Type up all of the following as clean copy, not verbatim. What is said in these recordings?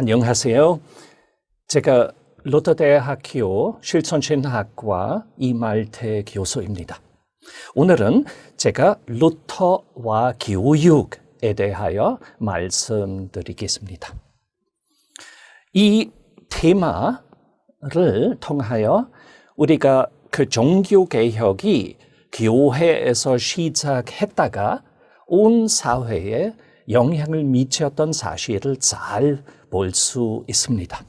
안녕하세요. 제가 루터대학교 실천신학과 이말태 교수입니다. 오늘은 제가 루터와 교육에 대하여 말씀드리겠습니다. 이 테마를 통하여 우리가 그 종교개혁이 교회에서 시작했다가 온 사회에 영향을 미쳤던 사실을 잘 볼 수 있습니다.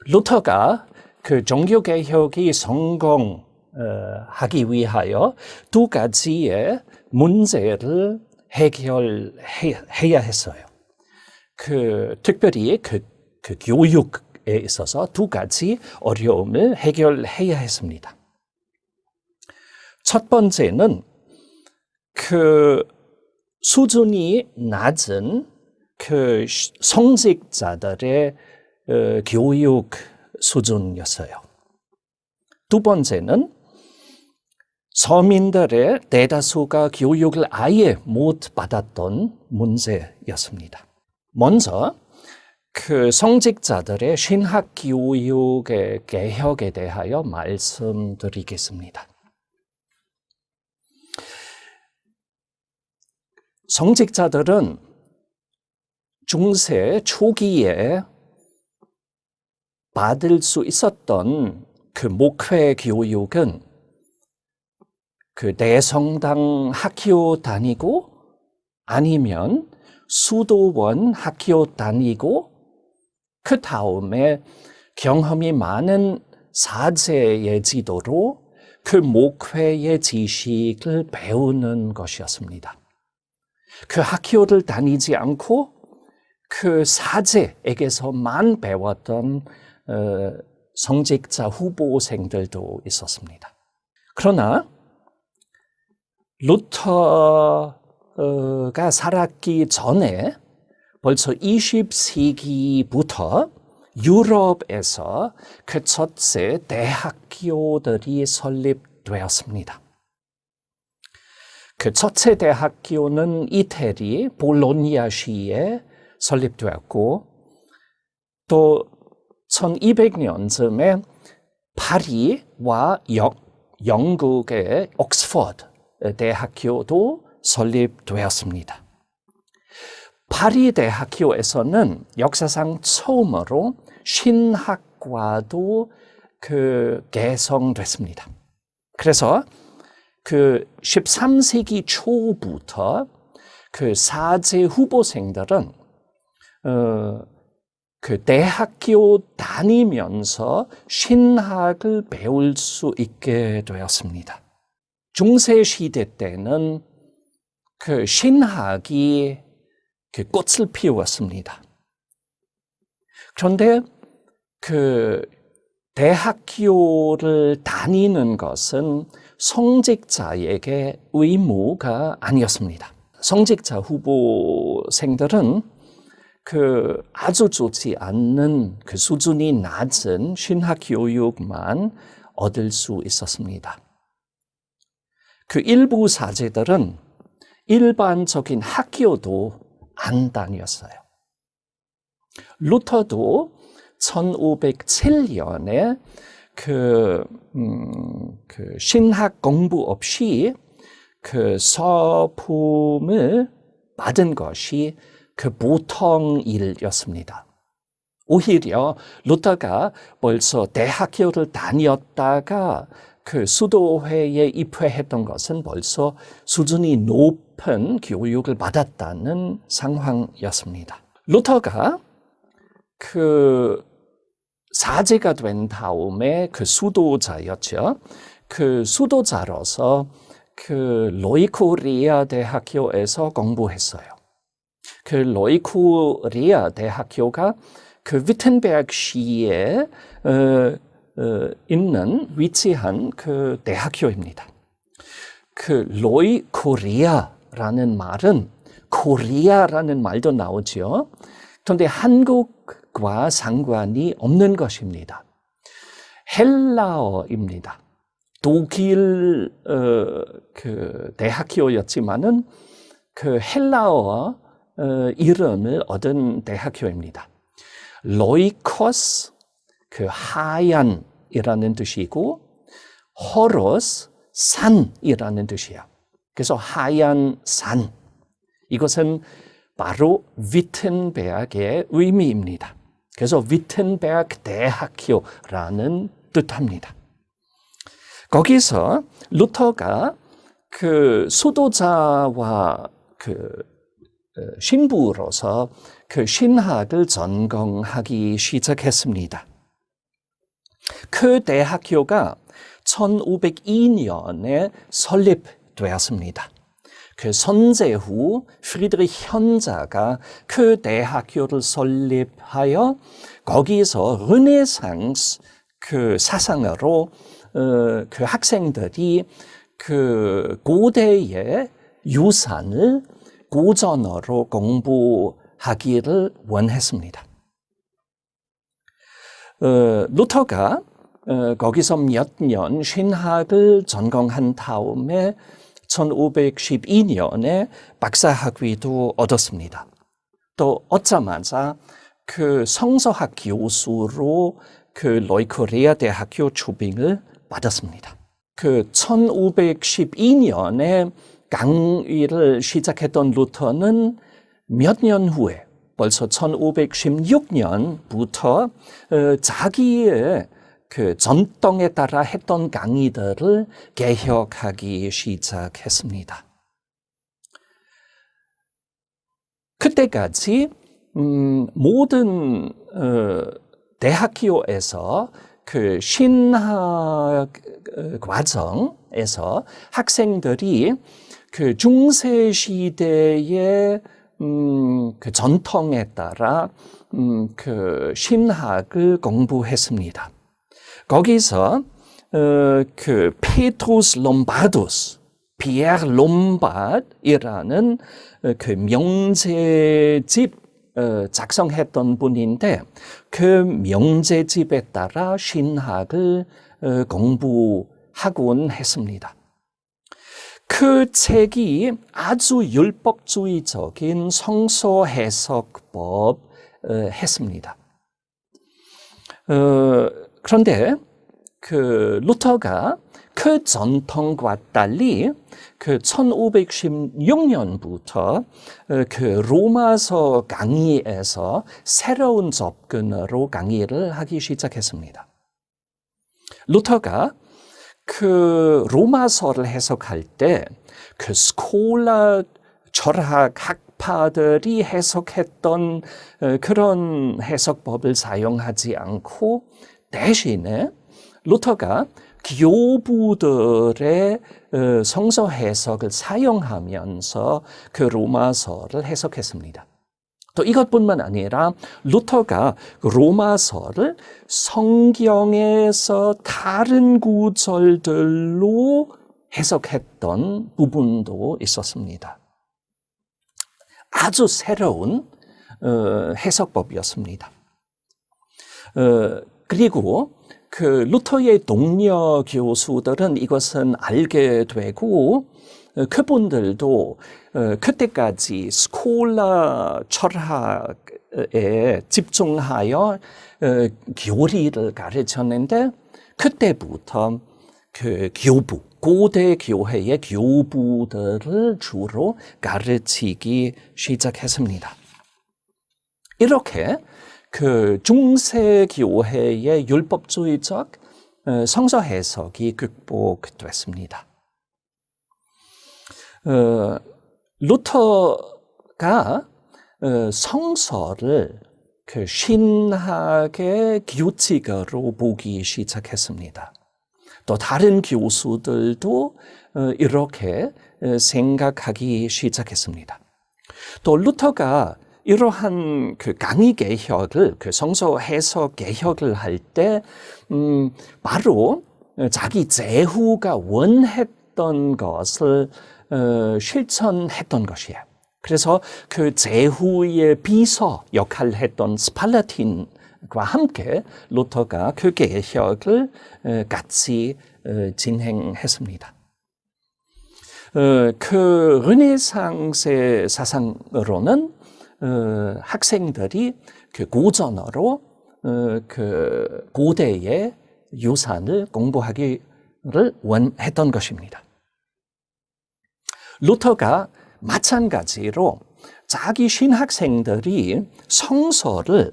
루터가 그 종교개혁이 성공하기 위하여 두 가지의 문제를 해결해야 했어요. 특별히 그 교육에 있어서 두 가지 어려움을 해결해야 했습니다. 첫 번째는 수준이 낮은 성직자들의 교육 수준이었어요. 두 번째는 서민들의 대다수가 교육을 아예 못 받았던 문제였습니다. 먼저 성직자들의 신학 교육의 개혁에 대하여 말씀드리겠습니다. 성직자들은 중세 초기에 받을 수 있었던 목회 교육은 대성당 학교 다니고 아니면 수도원 학교 다니고 그 다음에 경험이 많은 사제의 지도로 목회의 지식을 배우는 것이었습니다. 학교를 다니지 않고 사제에게서만 배웠던 성직자 후보생들도 있었습니다. 그러나 루터가 살았기 전에 벌써 20세기부터 유럽에서 첫째 대학교들이 설립되었습니다. 첫째 대학교는 이태리 볼로니아시에 설립되었고 또 1200년쯤에 파리와 영국의 옥스퍼드 대학교도 설립되었습니다. 파리 대학교에서는 역사상 처음으로 신학과도 개성됐습니다. 그래서 13세기 초부터 사제 후보생들은 대학교 다니면서 신학을 배울 수 있게 되었습니다. 중세시대 때는 신학이 꽃을 피웠습니다. 그런데 대학교를 다니는 것은 성직자에게 의무가 아니었습니다. 성직자 후보생들은 아주 좋지 않는 수준이 낮은 신학 교육만 얻을 수 있었습니다. 일부 사제들은 일반적인 학교도 안 다녔어요. 루터도 1507년에 신학 공부 없이 서품을 받은 것이 보통 일이었습니다. 오히려 루터가 벌써 대학교를 다녔다가 수도회에 입회했던 것은 벌써 수준이 높은 교육을 받았다는 상황이었습니다. 루터가 사제가 된 다음에 수도자였죠. 수도자로서 로이쿠리아 대학교에서 공부했어요. 로이쿠리아 대학교가 위텐베르크시에 위치한 대학교입니다. 로이쿠리아라는 말은 코리아라는 말도 나오죠. 그런데 한국과 상관이 없는 것입니다. 헬라어입니다. 독일 대학교였지만은 헬라어 이름을 얻은 대학교입니다. 로이코스, 그 하얀이라는 뜻이고 호로스, 산이라는 뜻이에요. 그래서 하얀 산, 이것은 바로 위텐베르크의 의미입니다. 그래서 위텐베르크 대학교라는 뜻합니다. 거기서 루터가 그 수도자와 그 신부로서 그 신학을 전공하기 시작했습니다. 그 대학교가 1502년에 설립되었습니다. 그 선제후 프리드리히 현자가 그 대학교를 설립하여 거기서 르네상스 그 사상으로 그 학생들이 그 고대의 유산을 고전어로 공부하기를 원했습니다. 루터가 거기서 몇 년 신학을 전공한 다음에 1512년에 박사학위도 얻었습니다. 또 얻자마자 그 성서학 교수로 그 로이코리아 대학교 초빙을 받았습니다. 그 1512년에 강의를 시작했던 루터는 몇 년 후에 벌써 1516년부터 자기의 그 전통에 따라 했던 강의들을 개혁하기 시작했습니다. 그때까지 모든 대학교에서 그 신학 과정에서 학생들이 그 중세 시대의 그 전통에 따라 그 신학을 공부했습니다. 거기서 그 페트루스 롬바두스, 피에르 롬바드이라는 그 명제집 작성했던 분인데 그 명제집에 따라 신학을 공부하곤 했습니다. 그 책이 아주 율법주의적인 성서 해석법 했습니다. 그런데 그 루터가 그 전통과 달리 그 1516년부터 그 로마서 강의에서 새로운 접근으로 강의를 하기 시작했습니다. 루터가 그 로마서를 해석할 때 그 스콜라 철학 학파들이 해석했던 그런 해석법을 사용하지 않고 대신에 루터가 교부들의 성서 해석을 사용하면서 그 로마서를 해석했습니다. 또 이것뿐만 아니라 루터가 로마서를 성경에서 다른 구절들로 해석했던 부분도 있었습니다. 아주 새로운 해석법이었습니다. 그리고 그 루터의 동료 교수들은 이것은 알게 되고 그분들도 그때까지 스콜라 철학에 집중하여 교리를 가르쳤는데 그때부터 그 교부, 고대 교회의 교부들을 주로 가르치기 시작했습니다. 이렇게 그 중세 교회의 율법주의적 성서 해석이 극복됐습니다. 루터가 성서를 그 신학의 규칙으로 보기 시작했습니다. 또 다른 교수들도 이렇게 생각하기 시작했습니다. 또 루터가 이러한 그 강의 개혁을, 그 성서 해석 개혁을 할 때, 바로 자기 제후가 원했던 것을 실천했던 것이에요. 그래서 그 제후의 비서 역할을 했던 스팔라틴과 함께 루터가 그 개혁을 같이 진행했습니다. 그 르네상스의 사상으로는 학생들이 그 고전어로 그 고대의 유산을 공부하기를 원했던 것입니다. 루터가 마찬가지로 자기 신학생들이 성서를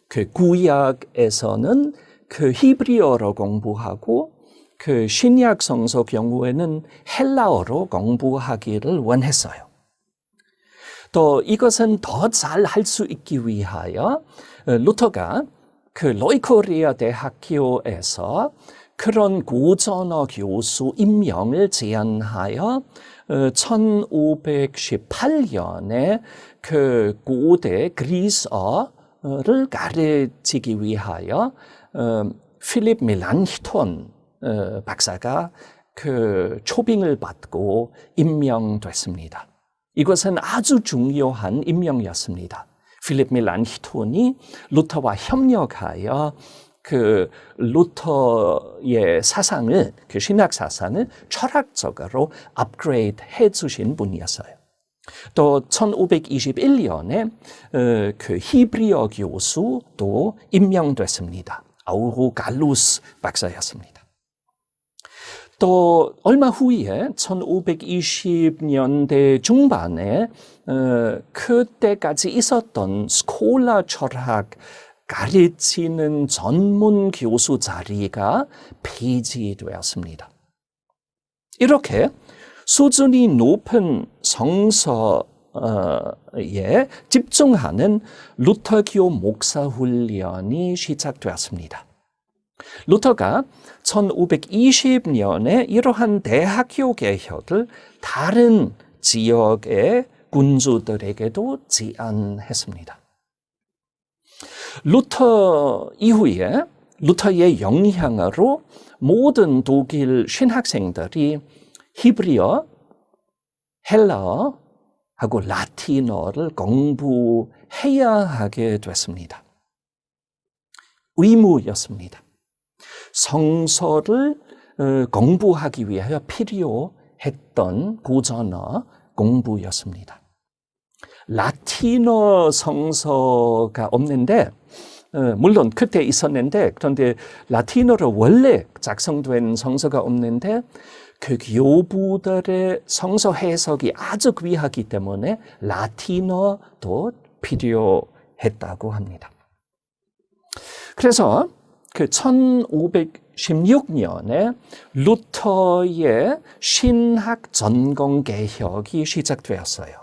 그 구약에서는 그 히브리어로 공부하고 그 신약 성서 경우에는 헬라어로 공부하기를 원했어요. 또 이것은 더 잘 할 수 있기 위하여 루터가 그 로이코리아 대학교에서 그런 고전어 교수 임명을 제안하여 1518년에 그 고대 그리스어를 가르치기 위하여 필립 멜랑히톤 박사가 그 초빙을 받고 임명됐습니다. 이것은 아주 중요한 임명이었습니다. 필립 멜랑히톤이 루터와 협력하여 그 루터의 사상을, 그 신학 사상을 철학적으로 업그레이드 해주신 분이었어요. 또 1521년에 그 히브리어 교수도 임명됐습니다. 아우로갈루스 박사였습니다. 또 얼마 후에 1520년대 중반에 그때까지 있었던 스콜라 철학 가르치는 전문 교수 자리가 폐지되었습니다. 이렇게 수준이 높은 성서에 집중하는 루터교 목사 훈련이 시작되었습니다. 루터가 1520년에 이러한 대학교 개혁을 다른 지역의 군주들에게도 제안했습니다. 루터 이후에 루터의 영향으로 모든 독일 신학생들이 히브리어, 헬라어하고 라틴어를 공부해야 하게 됐습니다. 의무였습니다. 성서를 공부하기 위하여 필요했던 고전어 공부였습니다. 라틴어 성서가 없는데 물론 그때 있었는데 그런데 라틴어로 원래 작성된 성서가 없는데 그 교부들의 성서 해석이 아주 귀하기 때문에 라틴어도 필요했다고 합니다. 그래서 그 1516년에 루터의 신학 전공 개혁이 시작되었어요.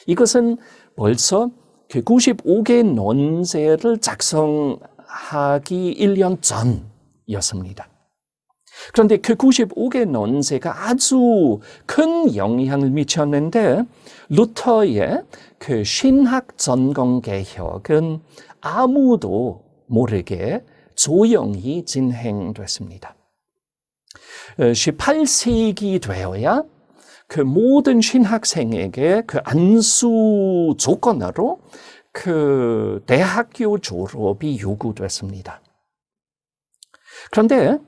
이것은 벌써 그 95개 논제를 작성하기 1년 전이었습니다. 그런데 그 95개 논제가 아주 큰 영향을 미쳤는데 루터의 그 신학 전공 개혁은 아무도 모르게 조용히 진행됐습니다. 18세기 되어야 그 모든 신학생에게 그 안수 조건으로 그 대학교 졸업이 요구됐습니다. 그런데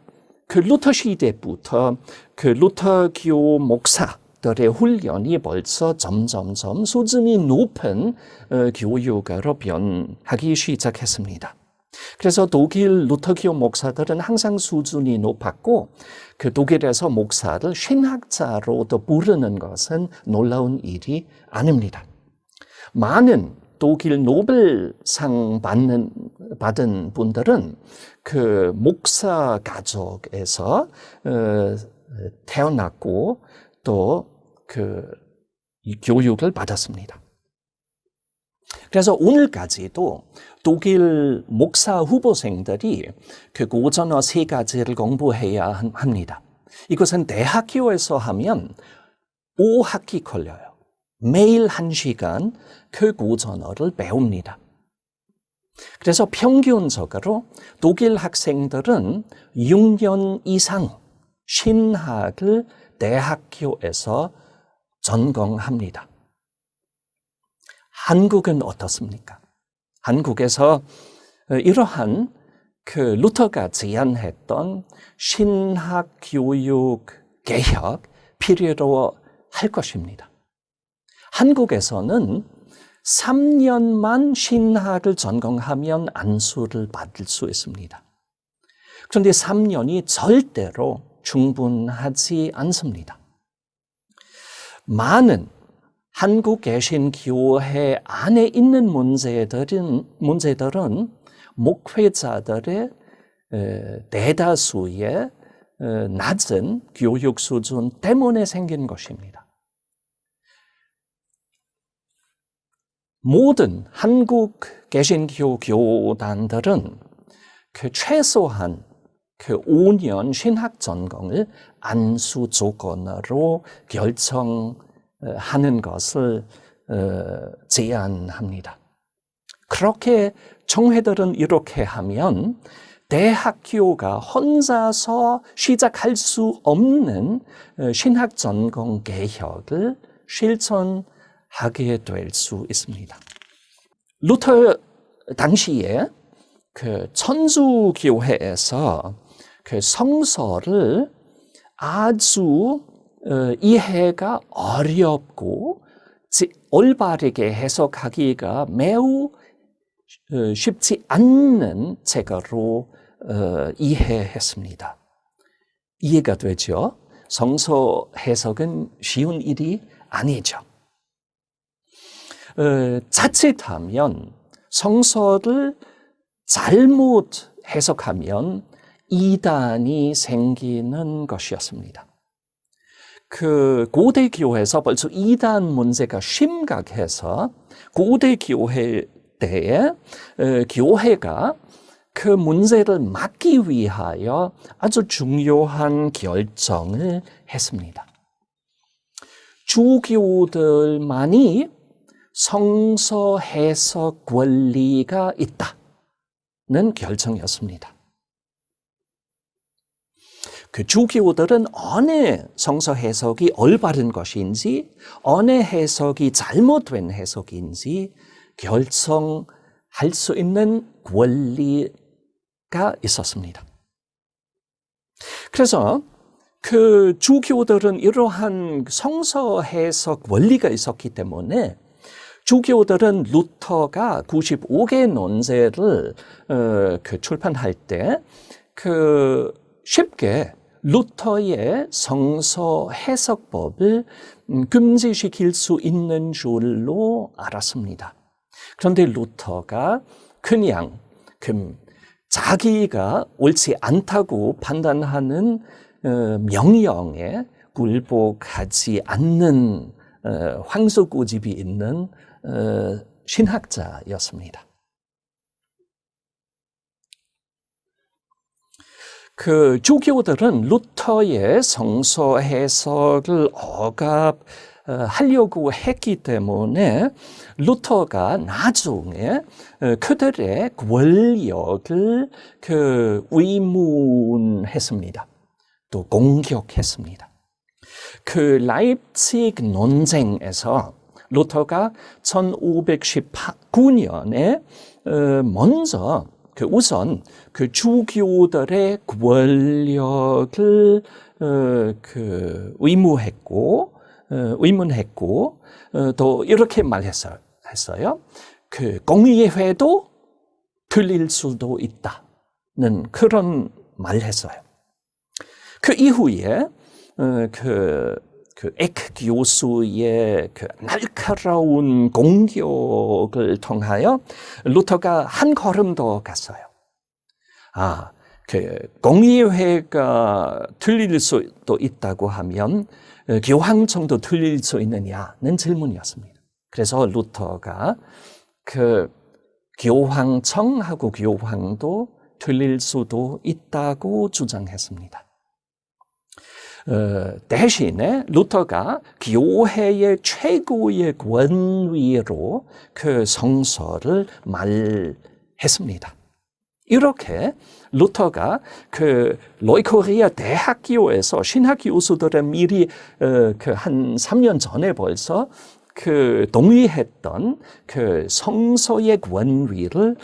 그 루터 시대부터 그 루터교 목사들의 훈련이 벌써 점점점 수준이 높은 교육으로 변하기 시작했습니다. 그래서 독일 루터교 목사들은 항상 수준이 높았고 그 독일에서 목사를 신학자로도 부르는 것은 놀라운 일이 아닙니다. 많은 독일 노벨상 받은 분들은 그 목사 가족에서 태어났고 또 그 교육을 받았습니다. 그래서 오늘까지도 독일 목사 후보생들이 그 고전어 3가지를 공부해야 합니다. 이것은 대학교에서 하면 5학기 걸려요. 매일 1시간 그 고전어를 배웁니다. 그래서 평균적으로 독일 학생들은 6년 이상 신학을 대학교에서 전공합니다. 한국은 어떻습니까? 한국에서 이러한 그 루터가 제안했던 신학 교육 개혁 필요로 할 것입니다. 한국에서는 3년만 신학을 전공하면 안수를 받을 수 있습니다. 그런데 3년이 절대로 충분하지 않습니다. 많은 한국 개신교회 안에 있는 문제들은 목회자들의 대다수의 낮은 교육 수준 때문에 생긴 것입니다. 모든 한국 개신교 교단들은 최소한 5년 신학 전공을 안수 조건으로 결정하는 것을 제안합니다. 그렇게 총회들은 이렇게 하면 대학교가 혼자서 시작할 수 없는 신학 전공 개혁을 실천하게 될 수 있습니다. 루터 당시에 천주교회에서 성서를 아주 이해가 어렵고 올바르게 해석하기가 매우 쉽지 않는 책으로 이해했습니다. 이해가 되죠? 성서 해석은 쉬운 일이 아니죠. 자칫하면 성서를 잘못 해석하면 이단이 생기는 것이었습니다. 고대 교회에서 벌써 이단 문제가 심각해서 고대 교회 때에 교회가 그 문제를 막기 위하여 아주 중요한 결정을 했습니다. 주교들만이 성서 해석 권리가 있다는 결정이었습니다. 주교들은 어느 성서 해석이 올바른 것인지, 어느 해석이 잘못된 해석인지 결정할 수 있는 권리가 있었습니다. 그래서 주교들은 이러한 성서 해석 권리가 있었기 때문에 주교들은 루터가 95개 논제를 출판할 때 쉽게 루터의 성서 해석법을 금지시킬 수 있는 줄로 알았습니다. 그런데 루터가 그냥 자기가 옳지 않다고 판단하는 명령에 굴복하지 않는 황소고집이 있는 신학자였습니다. 주교들은 루터의 성서 해석을 억압하려고 했기 때문에 루터가 나중에 그들의 권력을 의문했습니다. 또 공격했습니다. 라입치그 논쟁에서 루터가 1519년에 먼저 우선 주교들의 권력을 의문했고 또 이렇게 말했어요. 공의회도 틀릴 수도 있다는 그런 말을 했어요. 이후에 에크 교수의 날카로운 공격을 통하여 루터가 한 걸음 더 갔어요. 공의회가 틀릴 수도 있다고 하면 교황청도 틀릴 수 있느냐는 질문이었습니다. 그래서 루터가 교황청하고 교황도 틀릴 수도 있다고 주장했습니다. 대신에 루터가 교회의 최고의 권위로 성서를 말했습니다. 이렇게 루터가 로이코리아 대학교에서 신학 교수들의 미리 한 3년 전에 벌써 동의했던 성서의 권위를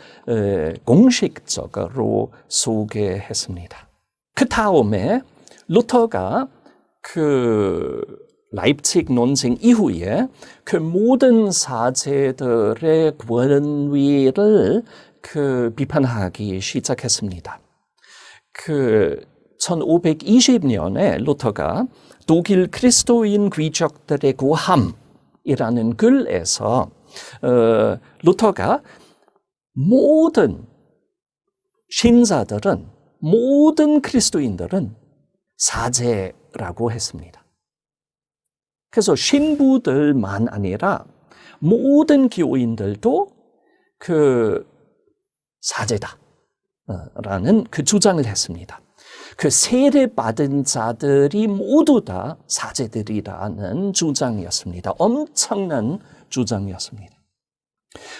공식적으로 소개했습니다. 그 다음에 루터가 라입치히 논쟁 이후에 그 모든 사제들의 권위를 비판하기 시작했습니다. 1520년에 루터가 독일 그리스도인 귀족들의 구함이라는 글에서 루터가 모든 신자들은, 모든 그리스도인들은 사제라고 했습니다. 그래서 신부들만 아니라 모든 교인들도 사제다 라는 주장을 했습니다. 세례받은 자들이 모두 다 사제들이라는 주장이었습니다. 엄청난 주장이었습니다.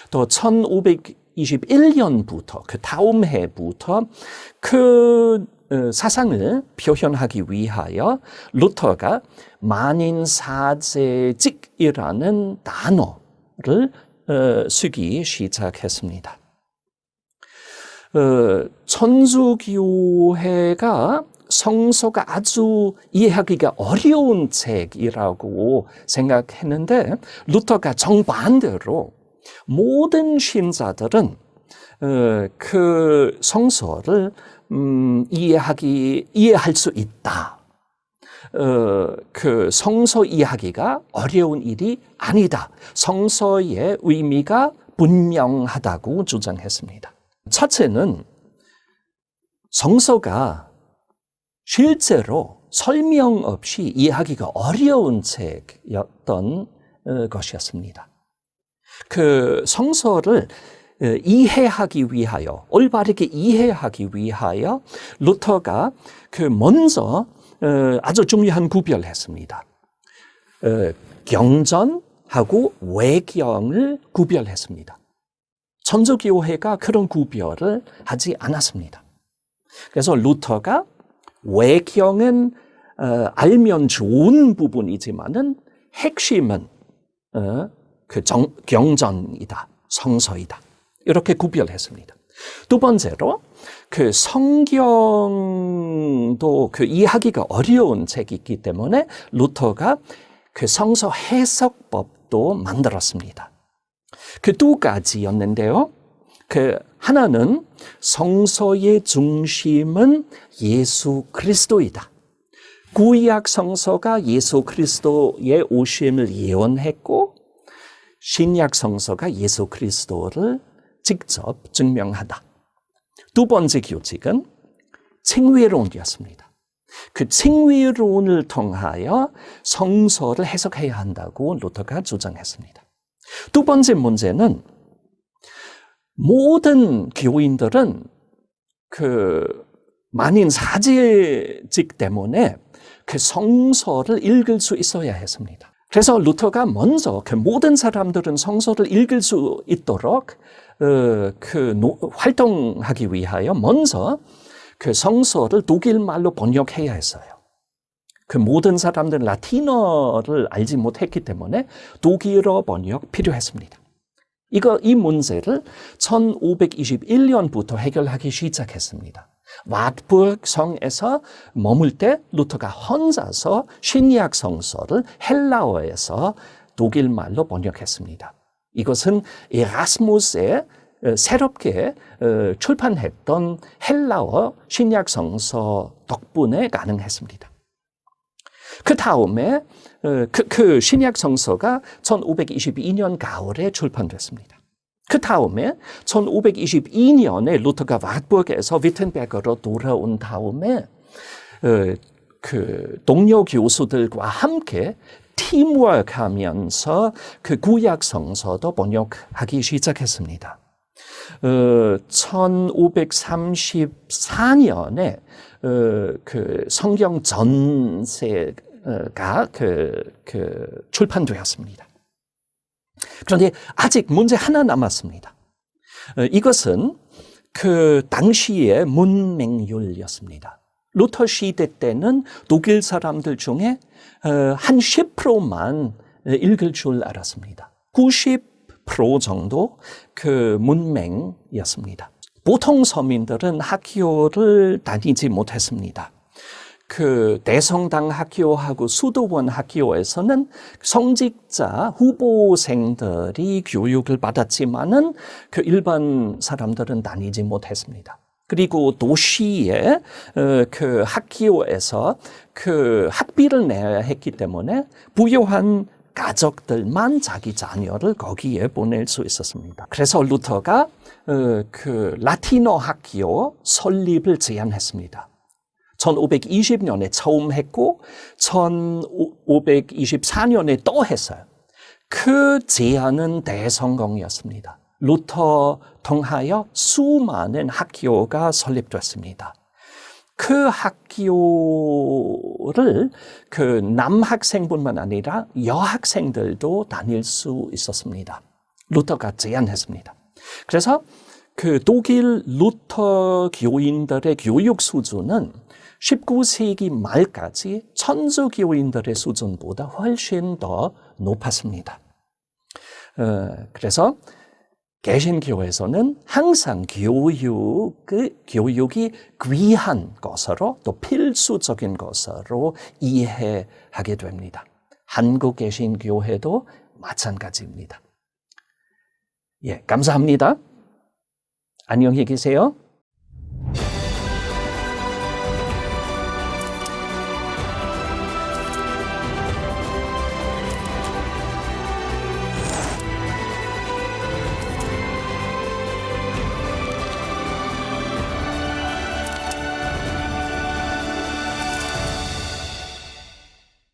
또 1521년부터 다음 해부터 사상을 표현하기 위하여 루터가 만인사제직이라는 단어를 쓰기 시작했습니다. 천주교회가 성서가 아주 이해하기가 어려운 책이라고 생각했는데 루터가 정반대로 모든 신자들은 성서를 이해할 수 있다. 성서 이해하기가 어려운 일이 아니다. 성서의 의미가 분명하다고 주장했습니다. 첫째는 성서가 실제로 설명 없이 이해하기가 어려운 책이었던 것이었습니다. 성서를 이해하기 위하여, 올바르게 이해하기 위하여 루터가 먼저 아주 중요한 구별을 했습니다. 경전하고 외경을 구별했습니다. 천주교회가 그런 구별을 하지 않았습니다. 그래서 루터가 외경은 알면 좋은 부분이지만은 핵심은 경전이다, 성서이다. 이렇게 구별했습니다. 두 번째로 성경도 이해하기가 어려운 책이기 때문에 루터가 성서 해석법도 만들었습니다. 두 가지였는데요. 하나는 성서의 중심은 예수 그리스도이다. 구약 성서가 예수 그리스도의 오심을 예언했고 신약 성서가 예수 그리스도를 직접 증명한다. 두 번째 규칙은 칭의론이었습니다. 칭의론을 통하여 성서를 해석해야 한다고 루터가 주장했습니다. 두 번째 문제는 모든 교인들은 만인 사제직 때문에 성서를 읽을 수 있어야 했습니다. 그래서 루터가 먼저 모든 사람들은 성서를 읽을 수 있도록 활동하기 위하여 먼저 성서를 독일말로 번역해야 했어요. 모든 사람들은 라틴어를 알지 못했기 때문에 독일어 번역 필요했습니다. 이 문제를 1521년부터 해결하기 시작했습니다. 와트부르크 성에서 머물 때 루터가 혼자서 신약 성서를 헬라어에서 독일말로 번역했습니다. 이것은 에라스무스의 새롭게 출판했던 헬라어 신약 성서 덕분에 가능했습니다. 그 다음에 신약 성서가 1522년 가을에 출판됐습니다. 그 다음에 1522년에 루터가 와트부르크에서 위텐베르크로 돌아온 다음에 동료 교수들과 함께 팀워크하면서 구약 성서도 번역하기 시작했습니다. 1534년에 성경 전세가 출판되었습니다. 그런데 아직 문제 하나 남았습니다. 이것은 당시의 문맹률이었습니다. 루터 시대 때는 독일 사람들 중에 한 10%만 읽을 줄 알았습니다. 90% 정도 문맹이었습니다. 보통 서민들은 학교를 다니지 못했습니다. 그 대성당 학교하고 수도원 학교에서는 성직자 후보생들이 교육을 받았지만은 그 일반 사람들은 다니지 못했습니다. 그리고 도시의 그 학교에서 그 학비를 내야 했기 때문에 부유한 가족들만 자기 자녀를 거기에 보낼 수 있었습니다. 그래서 루터가 그 라틴어 학교 설립을 제안했습니다. 1520년에 처음 했고 1524년에 또 했어요. 그 제안은 대성공이었습니다. 루터 통하여 수많은 학교가 설립됐습니다. 그 학교를 그 남학생뿐만 아니라 여학생들도 다닐 수 있었습니다. 루터가 제안했습니다. 그래서 그 독일 루터 교인들의 교육 수준은 19세기 말까지 천주교인들의 수준보다 훨씬 더 높았습니다. 그래서 개신교에서는 항상 교육이 귀한 것으로 또 필수적인 것으로 이해하게 됩니다. 한국 개신교회도 마찬가지입니다. 예, 감사합니다. 안녕히 계세요.